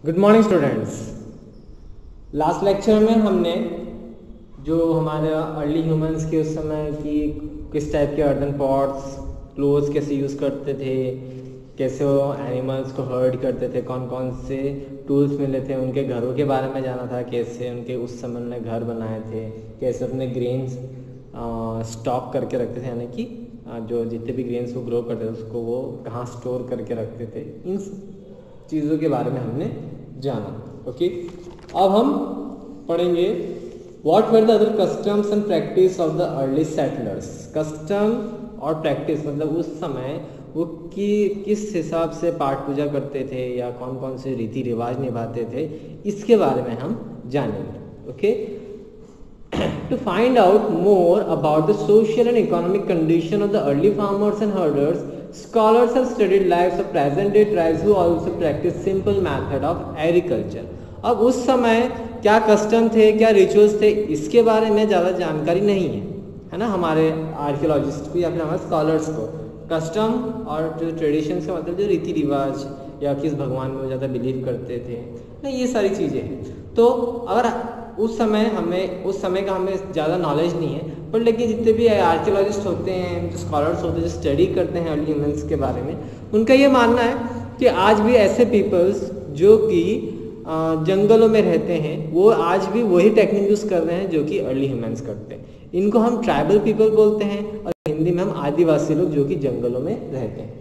Good morning students. Last lecture में हमने जो हमारे अर्ली ह्यूमंस के उस समय की किस टाइप के अर्दन पॉट्स क्लोथ्स कैसे यूज़ करते थे, कैसे वो एनिमल्स को हर्ड करते थे, कौन कौन से टूल्स मिले थे, उनके घरों के बारे में जाना था, कैसे उनके उस समय ने घर बनाए थे, कैसे अपने ग्रेन्स स्टॉक करके रखते थे, यानी कि जो जितने भी ग्रेन्स वो ग्रो करते थे उसको वो कहाँ स्टोर करके रखते थे, इन चीज़ों के बारे में हमने जाना। ओके, अब हम पढ़ेंगे what were the other customs and practice of the early settlers. Custom और प्रैक्टिस मतलब उस समय वो किस हिसाब से पाठ पूजा करते थे या कौन कौन से रीति रिवाज निभाते थे, इसके बारे में हम जानेंगे। Okay, to find out more about the social and economic condition of the early farmers and herders, scholars have studied lives of present day tribes who also practice simple method of agriculture. अब उस समय क्या custom थे, क्या rituals थे, इसके बारे में ज़्यादा जानकारी नहीं है ना हमारे आर्कियोलॉजिस्ट को या फिर हमारे स्कॉलर्स को। कस्टम और जो ट्रेडिशंस का मतलब जो रीति रिवाज या किस भगवान में ज़्यादा बिलीव करते थे ना, ये सारी चीज़ें हैं। तो अगर उस समय का हमें ज़्यादा नॉलेज नहीं है, पर लेकिन जितने भी आर्कियोलॉजिस्ट होते हैं, जो स्कॉलर्स होते हैं, जो स्टडी करते हैं अर्ली ह्यूमंस के बारे में, उनका ये मानना है कि आज भी ऐसे पीपल्स जो कि जंगलों में रहते हैं वो आज भी वही टेक्निक यूज़ कर रहे हैं जो कि अर्ली ह्यूमंस करते हैं। इनको हम ट्राइबल पीपल बोलते हैं और हिंदी में हम आदिवासी लोग जो कि जंगलों में रहते हैं।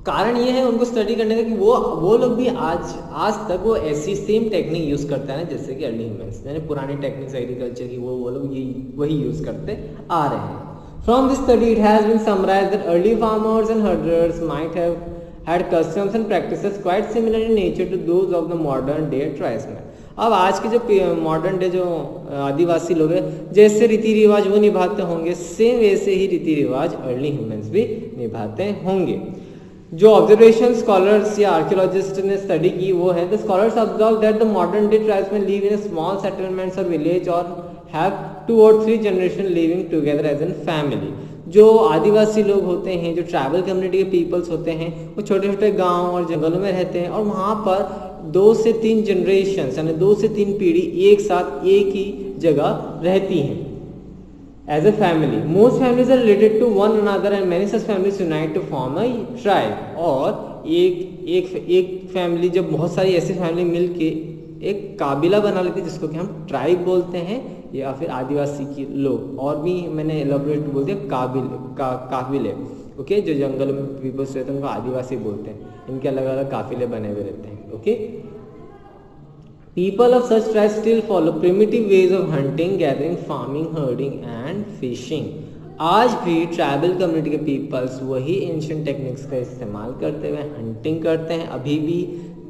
कारण ये है उनको स्टडी करने का कि वो लोग भी आज तक वो ऐसी सेम टेक्निक यूज़ करते हैं जैसे कि अर्ली ह्यूमंस, यानी पुरानी टेक्निक्स एग्रीकल्चर की वो लोग वही यूज़ करते आ रहे हैं। From this study it has been summarised that early farmers and herders might have had customs and practices quite similar in nature to those of the modern day tribesmen। अब आज के जो मॉडर्न डे जो आदिवासी लोग हैं, जैसे रीति रिवाज वो निभाते होंगे, सेम वैसे ही रीति रिवाज अर्ली ह्यूमंस भी निभाते होंगे। जो ऑब्जर्वेशन स्कॉलर्स या आर्कियोलॉजिस्ट ने स्टडी की वो है, the scholars observe that the modern day tribesmen live in small settlements और विलेज और have 2 or 3 generation living together as an family. जो आदिवासी लोग होते हैं, जो ट्राइबल कम्युनिटी के पीपल्स होते हैं, वो छोटे छोटे गांव और जंगलों में रहते हैं और वहाँ पर 2 से 3 जनरेशन यानी 2 से 3 पीढ़ी एक साथ एक ही जगह रहती हैं as a family. Most families are related to one another and many such families unite to form a tribe. और एक फैमिली, जब बहुत सारी ऐसी फैमिली मिलके एक काबिला बना लेती है जिसको कि हम ट्राइब बोलते हैं या फिर आदिवासी के लोग, और भी मैंने एलाबोरेट बोल दिया काबिले। ओके, जो जंगल में पीपल्स रहते हैं उनको आदिवासी बोलते हैं, इनके अलग अलग काफिले बने हुए रहते हैं। Okay, people of such tribes still follow primitive ways of hunting, gathering, farming, herding and fishing. आज भी ट्राइबल कम्युनिटी के पीपल्स वही एंशिएंट टेक्निक्स का इस्तेमाल करते हुए हंटिंग करते हैं, अभी भी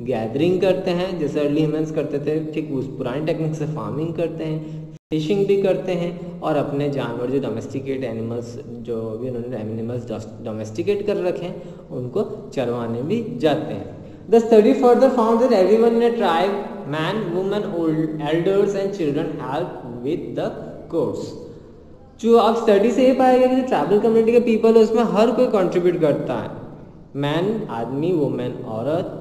गैदरिंग करते हैं जैसे अर्ली ह्यूमंस करते थे, ठीक उस पुरानी टेक्निक से फार्मिंग करते हैं, फिशिंग भी करते हैं और अपने जानवर जो डोमेस्टिकेट एनिमल्स जो भी उन्होंने एनिमल्स डोमेस्टिकेट कर रखे हैं उनको चरवाने भी जाते हैं। The study further found that everyone in a tribe, man, women, old, elders and children help with the course. जो अब स्टडी से ये पाया गया कि जो ट्राइबल कम्युनिटी के पीपल है उसमें हर कोई कंट्रीब्यूट करता है, मैन आदमी, वुमेन औरत,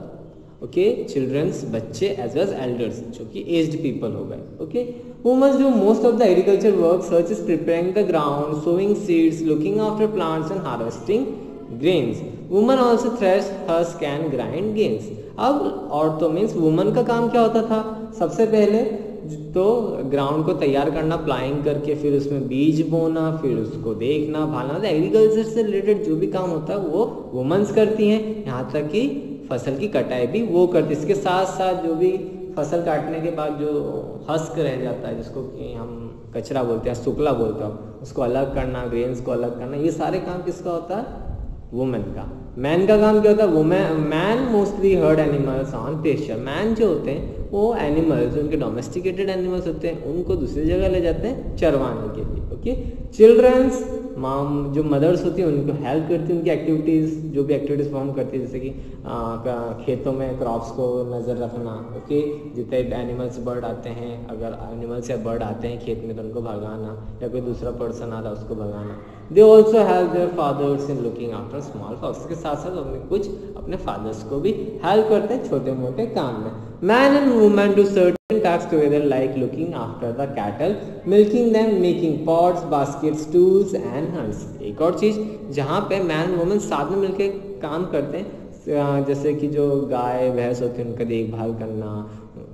ओके, चिल्ड्रंस बच्चे, एज वेल एज एल्डर्स जो कि एज्ड पीपल हो गए। Okay, womens do most of the agriculture work such as preparing the ground, sowing seeds, looking after plants and harvesting grains. Women also thresh, husk and grind grains. अब औरतों means women का काम क्या होता था, सबसे पहले तो ग्राउंड को तैयार करना, प्लाइंग करके फिर उसमें बीज बोना, फिर उसको देखना भालना, एग्रीकल्चर से रिलेटेड जो भी काम होता है वो वुमेन्स करती हैं, यहाँ तक कि फसल की कटाई भी वो करती। इसके साथ साथ जो भी फसल काटने के बाद जो हस्क रह जाता है जिसको कि हम कचरा बोलते हैं, शुक्ला बोलते हैं, उसको अलग करना, ग्रेन्स को अलग करना, ये सारे काम किसका होता है, वुमेन का। मैन का काम क्या होता है, man mostly heard animals on pasture. Man जो होते हैं वो एनिमल्स जो उनके डोमेस्टिकेटेड एनिमल्स होते हैं उनको दूसरी जगह ले जाते हैं चरवाने के लिए। ओके, चिल्ड्रंस जो मदर्स होती हैं उनको हेल्प करती हैं, उनकी एक्टिविटीज़, जो भी एक्टिविटीज़ परफॉर्म करती है, जैसे कि खेतों में क्रॉप्स को नज़र रखना, ओके, जितने एनिमल्स बर्ड आते हैं, अगर एनिमल्स या बर्ड आते हैं खेत में तो उनको भगाना, या कोई दूसरा पर्सन आ रहा है उसको भगाना। They also help their fathers in looking after small flocks, के साथ साथ कुछ अपने फादर्स को भी हेल्प करते हैं छोटे मोटे काम में। Man and women do certain task together like looking after the cattle, milking them, making pots, baskets, tools and hunts. एक और चीज़ जहाँ पे मैन वुमेन साथ में मिलकर काम करते हैं, जैसे कि जो गाय भैंस होती है उनका देखभाल करना,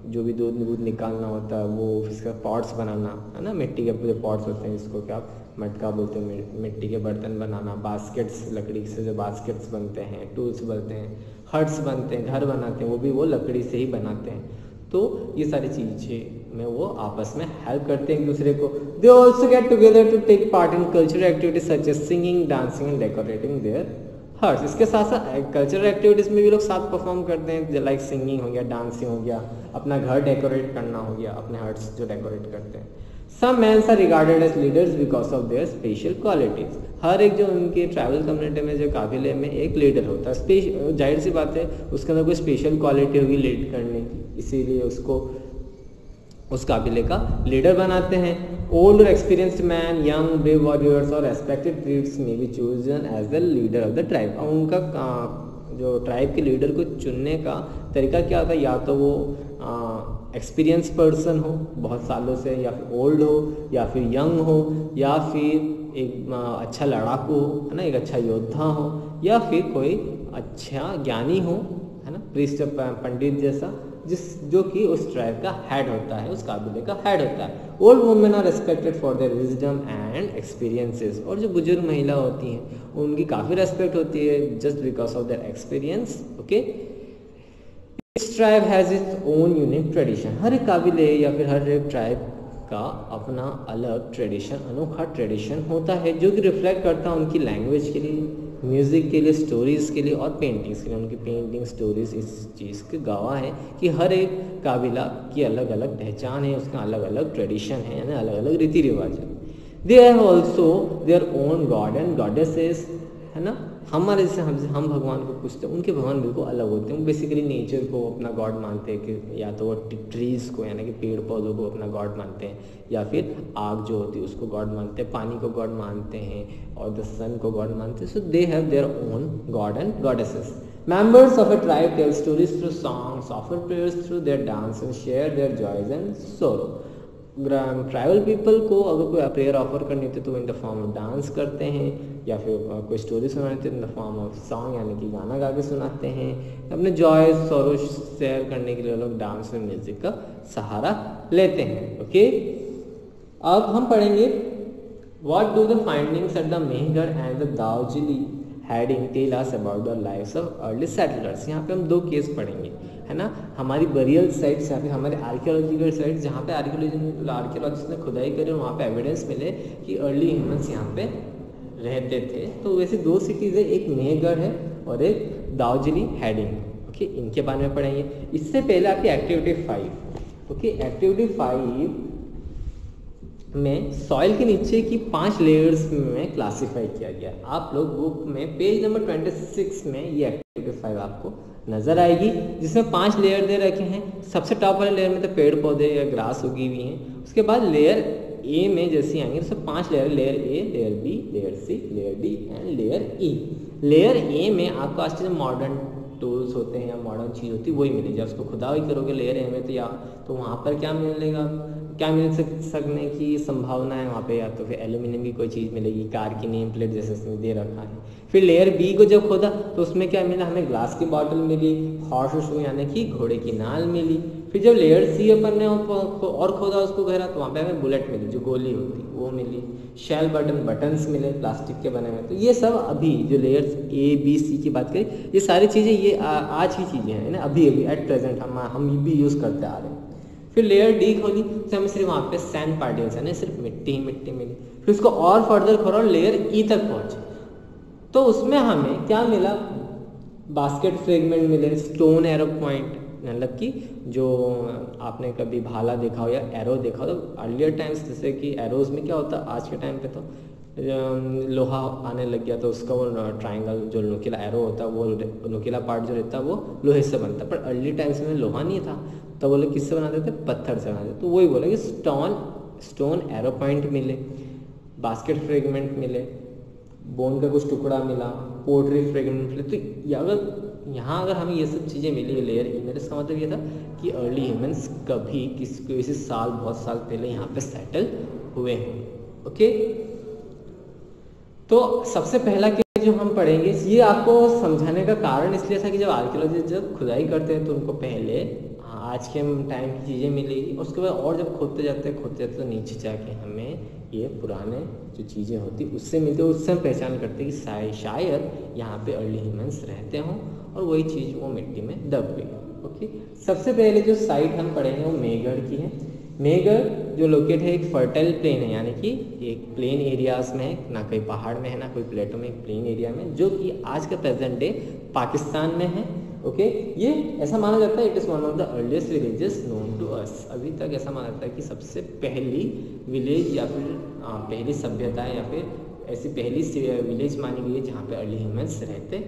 जो भी दूध निकालना होता है वो, इसका पॉट्स बनाना, है ना, मिट्टी के जो पॉट्स होते हैं जिसको क्या मटका बोलते हैं, मिट्टी के बर्तन बनाना, बास्केट्स, लकड़ी से जो बास्केट्स बनते हैं, टूल्स बनते हैं, हट्स बनते हैं, घर बनाते हैं, वो भी वो लकड़ी से ही बनाते हैं। तो ये सारी चीज़ें में वो आपस में हेल्प करते हैं एक दूसरे को। They also get together to take part in cultural activities such as singing, dancing and decorating their huts. इसके साथ साथ कल्चरल एक्टिविटीज़ में भी लोग साथ परफॉर्म करते हैं, लाइक सिंगिंग हो गया, डांसिंग हो गया, अपना घर डेकोरेट करना हो गया, अपने हर्ट्स जो डेकोरेट करते हैं। Some mans are regarded as leaders because of their special qualities. हर एक जो उनके ट्रैवल कम्युनिटी में जो काबिले में एक लीडर होता है, जाहिर सी बात है उसके अंदर कोई स्पेशल क्वालिटी होगी लीड करने की, इसीलिए उसको उस काबिले का लीडर बनाते हैं। ओल्ड और experienced man, young brave warriors और रेस्पेक्टेड ट्रीब्स में be chosen as the leader of the tribe. और उनका जो ट्राइब के लीडर को चुनने का तरीका क्या होता है, या तो वो एक्सपीरियंस पर्सन हो बहुत सालों से, या फिर ओल्ड हो, या फिर यंग हो, या फिर एक अच्छा लड़ाकू हो, है ना, एक अच्छा योद्धा हो, या फिर कोई अच्छा ज्ञानी हो, है ना, प्रीस्ट पंडित जैसा, जो कि उस ट्राइब का हेड होता है, उस काबिले का हेड होता है। Old women are respected for their wisdom and experiences. और जो बुजुर्ग महिला होती हैं उनकी काफ़ी रेस्पेक्ट होती है just because of their experience, okay. इस tribe has its own unique tradition. हर एक काबिले या फिर हर एक ट्राइब का अपना अलग ट्रेडिशन, अनोखा ट्रेडिशन होता है, जो कि रिफ्लेक्ट करता है उनकी लैंग्वेज के लिए, म्यूज़िक के लिए, स्टोरीज़ के लिए और पेंटिंग्स के लिए। उनकी पेंटिंग, स्टोरीज़ इस चीज़ के गवाह हैं कि हर एक काबिला की अलग अलग पहचान है, उसका अलग अलग ट्रेडिशन है, यानी अलग अलग रीति रिवाज है। They have also there own god and goddesses, है ना। हमारे जैसे हम भगवान को पूछते हैं, उनके भगवान बिल्कुल अलग होते हैं। वो बेसिकली नेचर को अपना गॉड मानते हैं, कि या तो वो ट्रीज़ को यानी कि पेड़ पौधों को अपना गॉड मानते हैं, या फिर आग जो होती है उसको गॉड मानते हैं, पानी को गॉड मानते हैं, और द सन को गॉड मानते हैं। So they have their own god and goddesses. Members of a tribe tell stories through songs, offer prayers through their dance and share their joys and sorrow. Tribal people को अगर कोई prayer offer करनी होती है तो in the form of dance करते हैं, या फिर कोई स्टोरी सुनानी होती है in the form of song यानी कि गाना गा के सुनाते हैं। अपने जॉय सॉरो शेयर करने के लिए लोग डांस और म्यूजिक का सहारा लेते हैं, ओके। अब हम पढ़ेंगे what do the findings at the Mehrgarh and the Daojali Hading tell us about the lives of early settlers. यहाँ पे हम दो केस पढ़ेंगे, है ना, हमारी बरियल साइट्स या फिर हमारे आर्कियोलॉजिकल साइट्स जहाँ पे आर्कियोलॉजिस्ट ने खुदाई करी और वहाँ पे एविडेंस मिले कि अर्ली ह्यूमंस यहाँ पे रहते थे। तो वैसे दो सिटीज़ है, एक मेहगढ़ है और एक दार्जिलिंग हेडिंग, ओके, इनके बारे में पढ़ेंगे। इससे पहले आपकी एक्टिविटी 5, ओके, एक्टिविटी 5 में सॉइल के नीचे की 5 लेयर्स में क्लासिफाई किया गया। आप लोग बुक में पेज नंबर 26 में ये एक्टिविटी 5 आपको नजर आएगी, जिसमें 5 लेयर दे रखे हैं। सबसे टॉप वाले लेयर में तो पेड़ पौधे या ग्रास उगी हुई हैं। उसके बाद लेयर ए में जैसे आएंगे तो 5 layer, layer A, layer B, layer C, layer D and layer E. Layer A में आपको आज के जो मॉडर्न टूल्स होते हैं या मॉडर्न चीज़ होती है वही मिलेगी। जब उसको खुदाई करोगे लेयर ए में तो वहाँ पर क्या मिलेगा, क्या मिल सकने की संभावना है वहाँ पे, या तो फिर एल्यूमिनियम की कोई चीज़ मिलेगी, कार की नेम प्लेट जैसे उसमें दे रखा है। फिर लेयर बी को जब खोदा तो उसमें क्या मिला, हमें ग्लास की बॉटल मिली, हॉर्स शू यानी कि घोड़े की नाल मिली। फिर जब लेयर सी अपन ने और खोदा उसको गहरा तो वहाँ पे हमें बुलेट मिली, जो गोली होती वो मिली। शेल बटन्स मिले प्लास्टिक के बने हुए। तो ये सब अभी जो लेयर्स ए बी सी की बात करें, ये सारी चीज़ें ये आज की चीज़ें हैं ना, अभी एट प्रेजेंट हम भी यूज़ करते आ रहे हैं। फिर लेयर डी खोली तो हमें सिर्फ वहाँ पे सैंड पार्टिकल्स है ना, सिर्फ मिट्टी ही मिट्टी मिली। फिर उसको और फर्दर खोला और लेयर ई तक पहुँचे तो उसमें हमें क्या मिला, बास्केट फ्रेगमेंट मिले, स्टोन एरो पॉइंट, मतलब कि जो आपने कभी भाला देखा हो या एरो देखा हो तो अर्लियर टाइम्स जैसे कि एरोज में क्या होता है, आज के टाइम पे तो लोहा आने लग गया तो उसका वो ट्रायंगल जो नुकीला एरो होता है, वो नुकीला पार्ट जो रहता है वो लोहे से बनता है। पर अर्ली टाइम्स में लोहा नहीं था, तो वो लोग किससे बनाते थे? पत्थर से बनाते थे। तो वही बोला कि स्टोन एरो पॉइंट मिले, बास्केट फ्रेगमेंट मिले, बोन का कुछ टुकड़ा मिला, पोट्री फ्रेगमेंट मिले। तो यहाँ अगर हमें ये सब चीज़ें मिली लेयर इमेज, इसका मतलब ये था कि अर्ली ह्यूमंस कभी किसी साल, बहुत साल पहले यहाँ पे सेटल हुए हैं। ओके, तो सबसे पहला केस जो हम पढ़ेंगे, ये आपको समझाने का कारण इसलिए था कि जब आर्कियोलॉजिस्ट जब खुदाई करते हैं तो उनको पहले आज के टाइम की चीज़ें मिलेगी, उसके बाद और जब खोदते जाते तो नीचे जाके हमें ये पुराने जो चीज़ें होती उससे मिलते, उससे हम पहचान करते कि शायद यहाँ पे अर्ली ह्यूमंस रहते हों और वही चीज़ वो मिट्टी में दब गई। ओके, सबसे पहले जो साइट हम पढ़ेंगे वो मेहगढ़ की है। मेहगढ़ जो लोकेट है एक फर्टाइल प्लेन है, यानी कि एक प्लेन एरियाज में है, ना कोई पहाड़ में है ना कोई प्लेटो में, एक प्लेन एरिया में, जो कि आज के प्रेजेंट डे पाकिस्तान में है। ओके, ये ऐसा माना जाता है it is one of the earliest villages known to us. अभी तक ऐसा माना जाता है कि सबसे पहली विलेज या फिर पहली सभ्यता या फिर ऐसी पहली विलेज मानी गई है जहाँ पे अर्ली ह्यूमंस रहते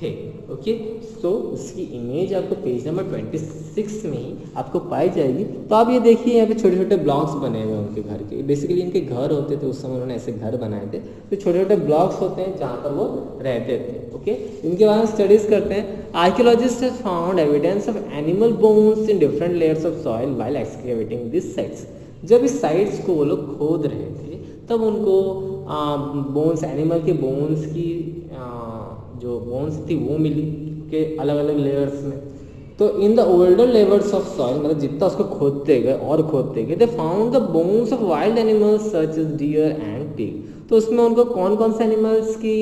थे। ओके, सो उसकी इमेज आपको पेज नंबर 26 में ही आपको पाई जाएगी। तो आप ये देखिए, यहाँ पे छोटे छोटे ब्लॉक्स बने हुए हैं उनके घर के। बेसिकली इनके घर होते थे उस समय, उन्होंने ऐसे घर बनाए थे। तो छोटे छोटे ब्लॉक्स होते हैं जहाँ पर वो रहते थे। ओके, इनके बारे में स्टडीज करते हैं। Archaeologist have found evidence of animal bones in different layers of soil while excavating this sites. जब इस साइट्स को वो लोग खोद रहे थे तब उनको बोन्स, एनिमल के बोन्स की जो बोन्स थी वो मिली के अलग अलग लेयर्स में। तो in the older levels of soil, मतलब जितना उसको खोदते गए they found the bones of wild animals such as deer and pig. तो उसमें उनको कौन कौन से एनिमल्स की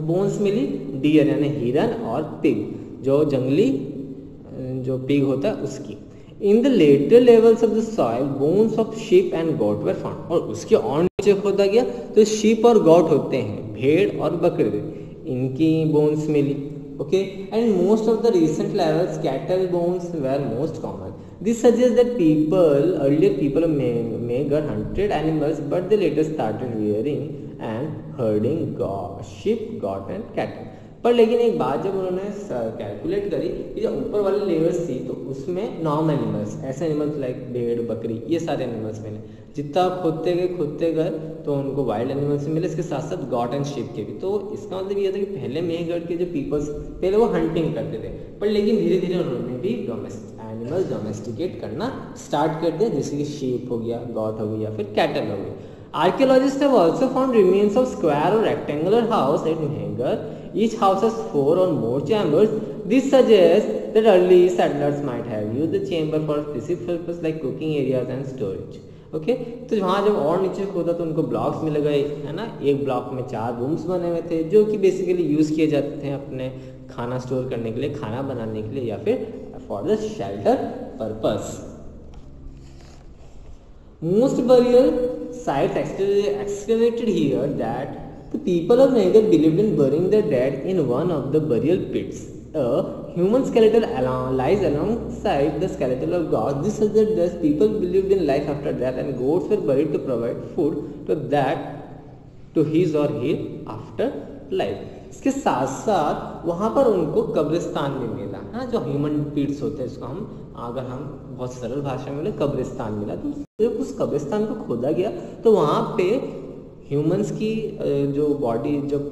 बोन्स मिली? डियर यानी हिरन और पिग, जो जंगली जो पिग होता है उसकी। In the later levels of the soil bones of sheep and goat were found. और उसके और नीचे खोदा गया तो शीप और गॉट होते हैं, भेड़ और बकरे, इनकी बोन्स मिली। Okay, and most of the recent levels cattle bones were most common. This suggest that earlier people Mehrgarh hunted animals, but they later started rearing and herding sheep, goat and cattle. पर लेकिन एक बात जब उन्होंने calculate करी कि जो ऊपर वाले लेयर्स थी तो उसमें नॉर्मल एनिमल्स, ऐसे एनिमल्स लाइक भेड़, बकरी, ये सारे एनिमल्स मिले। जितना खोदते गए तो उनको वाइल्ड एनिमल्स मिले, इसके साथ साथ गॉट एंड शीप के भी। तो इसका मतलब ये था कि पहले मेहगढ़ के जो पीपल्स पहले वो हंटिंग करते थे, पर लेकिन धीरे धीरे उन्होंने भी एनिमल डोमेस्टिकेट करना स्टार्ट कर दिया, जैसे कि शीप हो गया, गॉट हो गई या फिर कैटल हो गई। Archaeologists have also found remains of square or rectangular house at Mehrgarh. Each house has 4 or more chambers. This suggests that early settlers might have used the chamber for specific purpose like cooking areas and storage. Okay? तो वहाँ जब और नीचे खोदा तो उनको blocks मिल गए, है ना। एक ब्लॉक में 4 रूम्स बने हुए थे जो कि बेसिकली यूज़ किए जाते थे अपने खाना स्टोर करने के लिए, खाना बनाने के लिए या फिर for the shelter purpose. Most burial sites excavated here that the people of Mehrgarh believed in burying their dead in one of the burial pits. A human skeleton lies alongside the skeleton of gods. This suggests that people believed in life after death and goats were buried to provide food to his or her after life. इसके साथ साथ वहाँ पर उनको कब्रिस्तान भी मिला, हाँ, जो ह्यूमन पीट्स होते हैं, इसको अगर हम बहुत सरल भाषा में बोले कब्रिस्तान मिला। तो जब उस कब्रिस्तान को खोदा गया तो वहाँ पे ह्यूमंस की जो बॉडी जब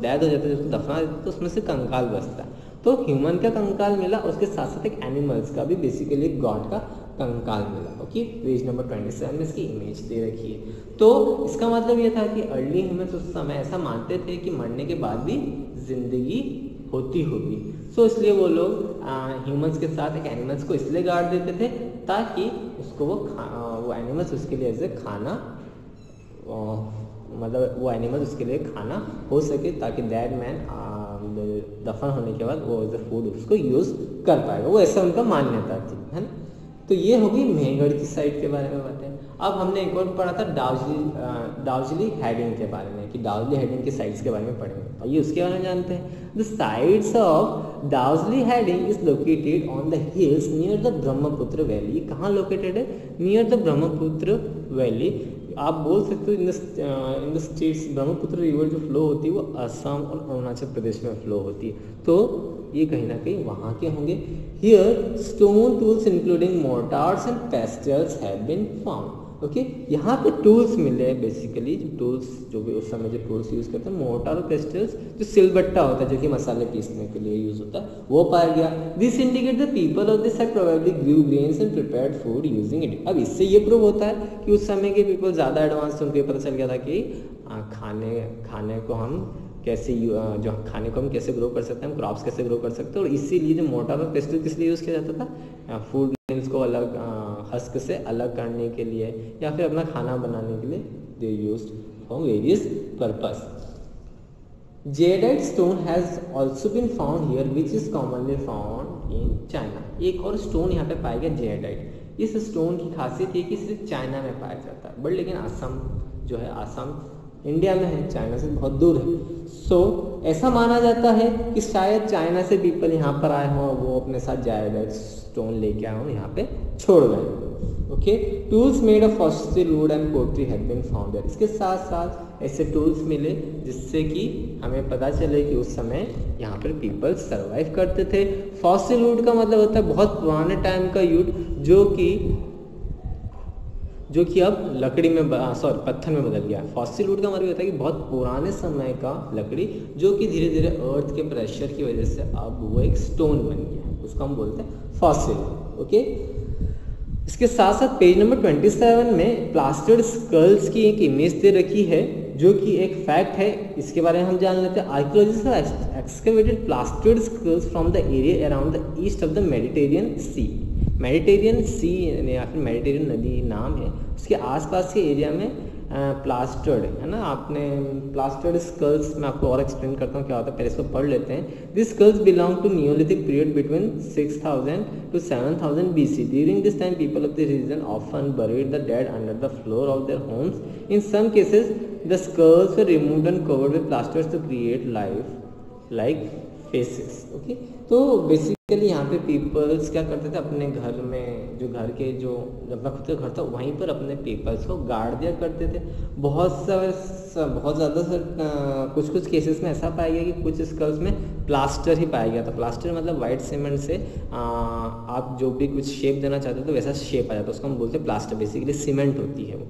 डेथ हो जाता है, जब दफना देते तो उसमें से कंकाल बचता है। तो ह्यूमन का कंकाल मिला, उसके साथ साथ एक एनिमल्स का भी, बेसिकली गॉड का कंकाल मिला। ओके, पेज नंबर 27 में इसकी इमेज दे रखी है। तो इसका मतलब ये था कि अर्ली ह्यूमंस उस समय ऐसा मानते थे कि मरने के बाद भी जिंदगी होती होगी। सो इसलिए वो लोग ह्यूमंस के साथ एक एनिमल्स को इसलिए गाड़ देते थे ताकि उसको वो एनिमल्स उसके लिए ऐसे खाना, मतलब वो एनिमल्स उसके लिए खाना हो सके, ताकि डेड मैन दफन होने के बाद वो एज ए फूड उसको यूज़ कर पाएगा। वो ऐसा उनका मान्यता थी, है ना। तो ये होगी मेहगढ़ की साइड के बारे में बातें। अब हमने एक और पढ़ा था दाउजली हेडिंग के बारे में, कि दाउजली हेडिंग की साइट्स के बारे में पढ़ेंगे। आइए उसके बारे में जानते हैं। The sites of Daojali Hading is located on the hills near the Brahmaputra valley. कहाँ लोकेटेड है? Near the Brahmaputra valley. आप बोल सकते हो in the states Brahmaputra river जो फ्लो होती है वो असम और अरुणाचल प्रदेश में फ्लो होती है, तो ये कहीं ना कहीं वहाँ के होंगे। Here stone tools including mortars and pestles have been found. Okay, यहाँ पे टूल्स मिले हैं, बेसिकली जो टूल्स जो भी उस समय जो टूल्स यूज़ करते हैं, मोर्टार और पेस्टल्स, जो सिलबट्टा होता है जो कि मसाले पीसने के लिए यूज़ होता है, वो पाया गया। This indicate the people of this site probably grew grains and prepared food using it. अब इससे ये प्रूव होता है कि उस समय के पीपल ज़्यादा एडवांस थे, उनको पता चल गया था कि खाने को हम कैसे जो खाने को हम कैसे ग्रो कर सकते हैं, हम क्रॉप्स कैसे ग्रो कर सकते हैं। और इसीलिए जो मोर्टार और पेस्टल किस लिए यूज़ किया जाता था, फूड ग्रेन्स को अलग हस्क से अलग करने के लिए या फिर अपना खाना बनाने के लिए they used for various purpose. Jadeite stone has also been found here which is commonly found in China. एक और स्टोन यहाँ पे पाया गया जेडाइट। इस स्टोन की खासियत ये कि सिर्फ चाइना में पाया जाता है, बट लेकिन असम जो है, असम इंडिया में है, चाइना से बहुत दूर है। सो ऐसा माना जाता है कि शायद चाइना से पीपल यहाँ पर आए हों, वो अपने साथ जेडाइट स्टोन लेके आए हों, यहाँ पे छोड़ गए। Okay, tools made of fossil wood and pottery have been found there. इसके साथ साथ ऐसे टूल्स मिले जिससे कि हमें पता चले कि उस समय यहाँ पर पीपल सर्वाइव करते थे। फॉसिल वुड का मतलब होता है बहुत पुराने टाइम का वुड जो कि अब लकड़ी में पत्थर में बदल गया। फॉसिल वुड का मतलब होता है कि बहुत पुराने समय का लकड़ी जो कि धीरे धीरे अर्थ के प्रेशर की वजह से अब वो एक स्टोन बन गया है, उसको हम बोलते हैं फॉसिल। ओके, इसके साथ साथ पेज नंबर 27 में प्लास्टर्ड स्कल्स की एक इमेज दे रखी है जो कि एक फैक्ट है, इसके बारे में हम जान लेते हैं। Archaeologist have excavated plastered skulls from the area around the east of the Mediterranean sea. Mediterranean sea या फिर मेडिटेरियन नदी नाम है, उसके आसपास के एरिया में प्लास्टर्ड है ना। आपने प्लास्टर्ड स्कल्स मैं आपको और एक्सप्लेन करता हूँ क्या होता है, पहले इसको पढ़ लेते हैं। This skulls belong to neolithic period between 6000 to 7000 BC. During this time, people of the region often buried the dead under the floor of their homes. In some cases, the skulls were removed and covered with plasters to create life-like faces. Okay, तो basically यहाँ पे peoples क्या करते थे, अपने घर में जो घर के जो अपना खुद का घर था वहीं पर अपने पीपल्स को गाड़ दिया करते थे। बहुत ज़्यादा कुछ केसेस में ऐसा पाया गया कि कुछ स्कल्स में प्लास्टर ही पाया गया था। प्लास्टर मतलब वाइट सीमेंट से आप जो भी कुछ शेप देना चाहते हो तो वैसा शेप आ जाता है, उसको हम बोलते हैं प्लास्टर। बेसिकली सीमेंट होती है वो।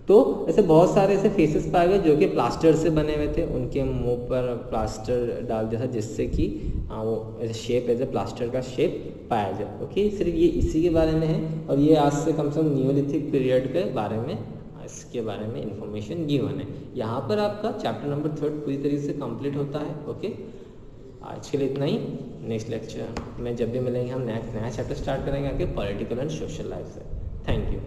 तो ऐसे बहुत सारे ऐसे फेसेस पाए गए जो कि प्लास्टर से बने हुए थे, उनके मुंह पर प्लास्टर डाल दिया था जिससे कि वो ऐसे शेप एज ए प्लास्टर का शेप पाया जाए। ओके, सिर्फ ये इसी के बारे में है और ये आज से कम से कम नियोलिथिक पीरियड के बारे में इसके बारे में इंफॉर्मेशन गिवन है। यहाँ पर आपका चैप्टर नंबर 3 पूरी तरीके से कंप्लीट होता है। ओके, आज के लिए इतना ही। नेक्स्ट लेक्चर में जब भी मिलेंगे हम नया चैप्टर स्टार्ट करेंगे आगे पॉलिटिकल एंड सोशल लाइफ से। Thank you.